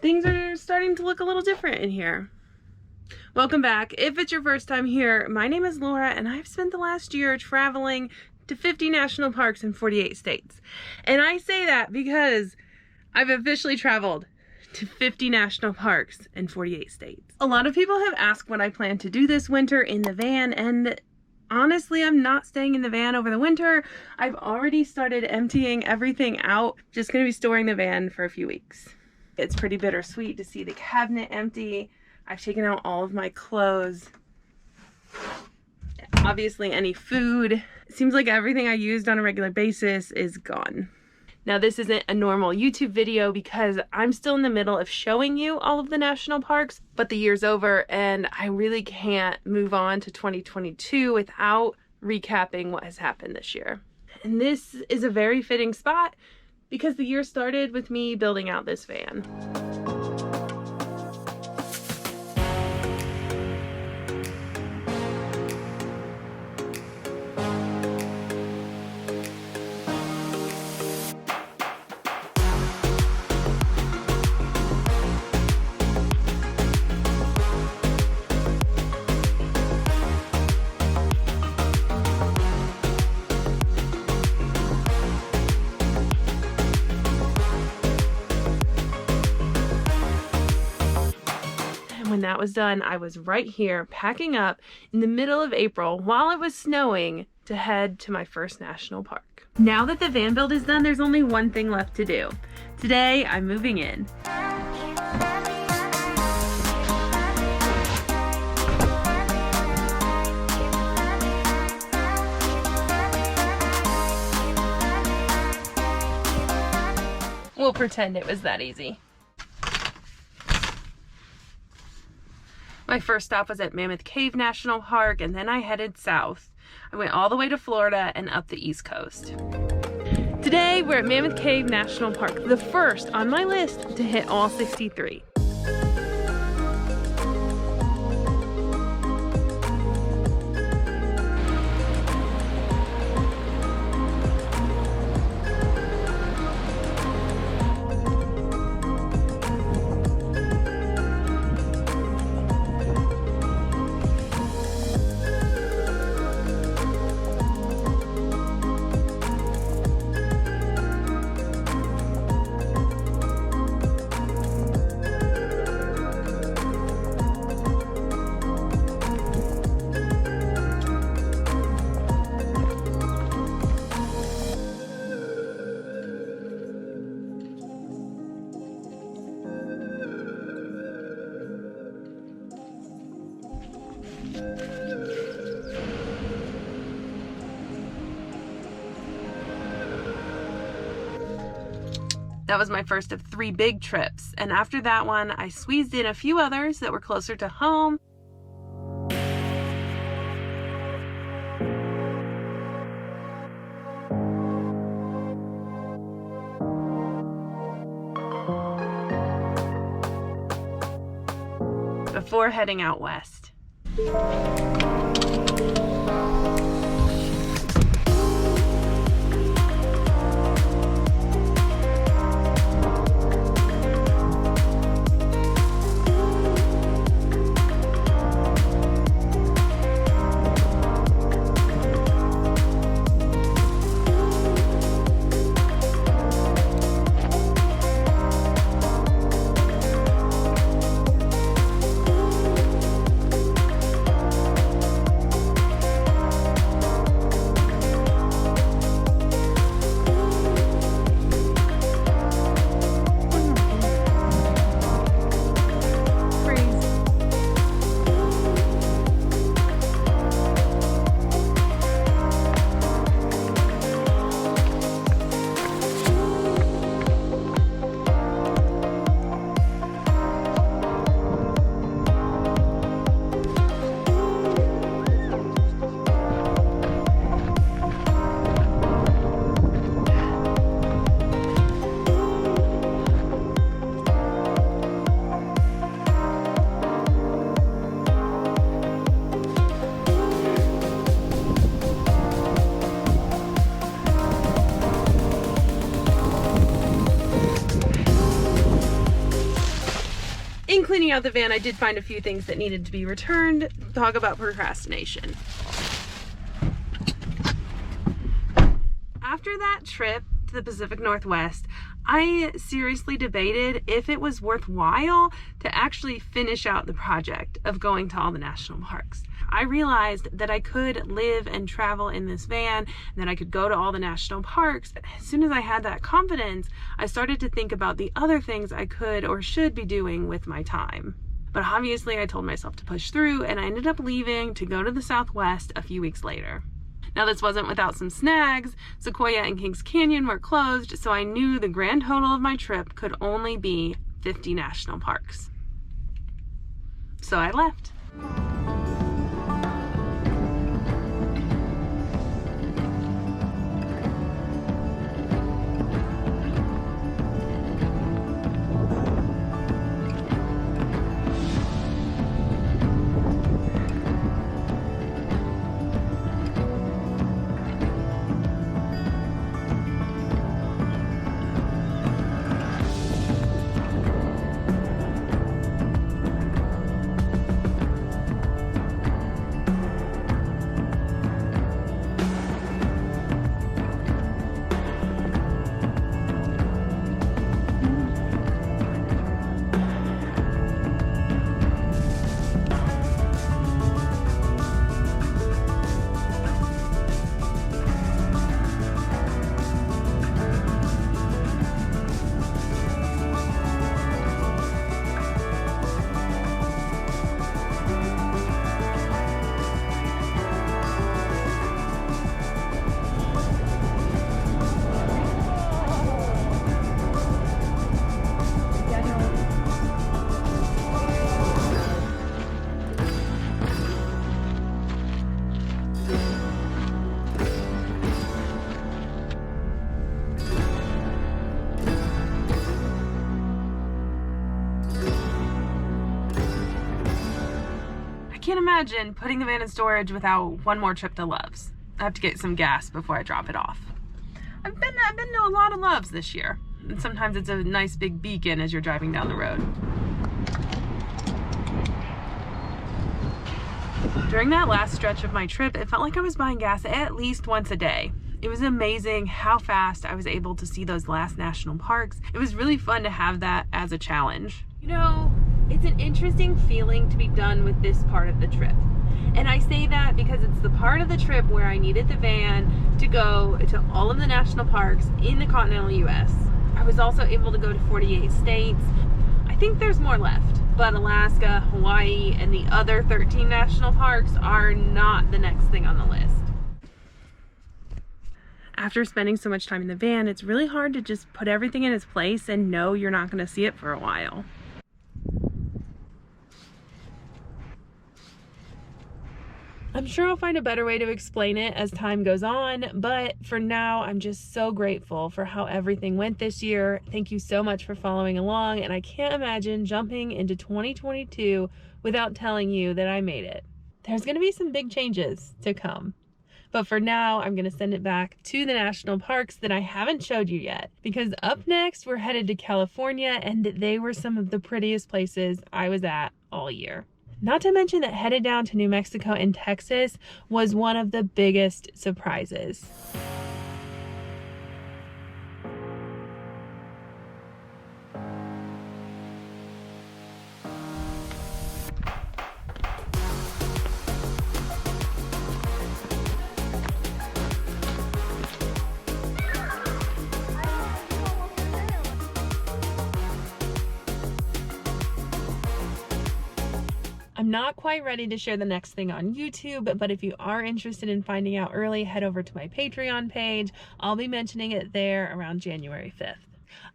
things are starting to look a little different in here. Welcome back. If it's your first time here, my name is Laura and I've spent the last year traveling to 50 national parks in 48 states. And I say that because I've officially traveled to 50 national parks in 48 states. A lot of people have asked what I plan to do this winter in the van, and honestly, I'm not staying in the van over the winter. I've already started emptying everything out. Just gonna be storing the van for a few weeks. It's pretty bittersweet to see the cabinet empty. I've taken out all of my clothes. Obviously, any food. It seems like everything I used on a regular basis is gone. Now, this isn't a normal YouTube video because I'm still in the middle of showing you all of the national parks, but the year's over and I really can't move on to 2022 without recapping what has happened this year. And this is a very fitting spot because the year started with me building out this van. When that was done, I was right here packing up in the middle of April while it was snowing to head to my first national park. Now that the van build is done, there's only one thing left to do. Today, I'm moving in. We'll pretend it was that easy. My first stop was at Mammoth Cave National Park, and then I headed south. I went all the way to Florida and up the East Coast. Today, we're at Mammoth Cave National Park, the first on my list to hit all 63. That was my first of 3 big trips, and after that one, I squeezed in a few others that were closer to home. Before heading out west. In cleaning out the van, I did find a few things that needed to be returned. Talk about procrastination. After that trip to the Pacific Northwest, I seriously debated if it was worthwhile to actually finish out the project of going to all the national parks. I realized that I could live and travel in this van, and that I could go to all the national parks. As soon as I had that confidence, I started to think about the other things I could or should be doing with my time. But obviously I told myself to push through, and I ended up leaving to go to the Southwest a few weeks later. Now, this wasn't without some snags. Sequoia and Kings Canyon were closed, so I knew the grand total of my trip could only be 50 national parks. So I left. I can't imagine putting the van in storage without one more trip to Love's. I have to get some gas before I drop it off. I've been to a lot of Love's this year, and sometimes it's a nice big beacon as you're driving down the road. During that last stretch of my trip, it felt like I was buying gas at least once a day. It was amazing how fast I was able to see those last national parks. It was really fun to have that as a challenge. You know, it's an interesting feeling to be done with this part of the trip. And I say that because it's the part of the trip where I needed the van to go to all of the national parks in the continental US. I was also able to go to 48 states. I think there's more left, but Alaska, Hawaii, and the other 13 national parks are not the next thing on the list. After spending so much time in the van, it's really hard to just put everything in its place and know you're not going to see it for a while. I'm sure I'll find a better way to explain it as time goes on, but for now, I'm just so grateful for how everything went this year. Thank you so much for following along, and I can't imagine jumping into 2022 without telling you that I made it. There's going to be some big changes to come. But for now, I'm going to send it back to the national parks that I haven't showed you yet, because up next, we're headed to California, and they were some of the prettiest places I was at all year. Not to mention that headed down to New Mexico and Texas was one of the biggest surprises. I'm not quite ready to share the next thing on YouTube, but if you are interested in finding out early, head over to my Patreon page. I'll be mentioning it there around January 5th.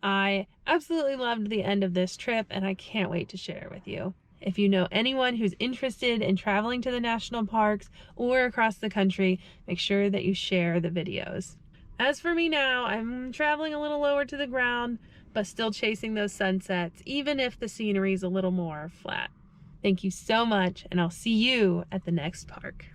I absolutely loved the end of this trip, and I can't wait to share it with you. If you know anyone who's interested in traveling to the national parks or across the country, make sure that you share the videos. As for me now, I'm traveling a little lower to the ground, but still chasing those sunsets, even if the scenery is a little more flat. Thank you so much, and I'll see you at the next park.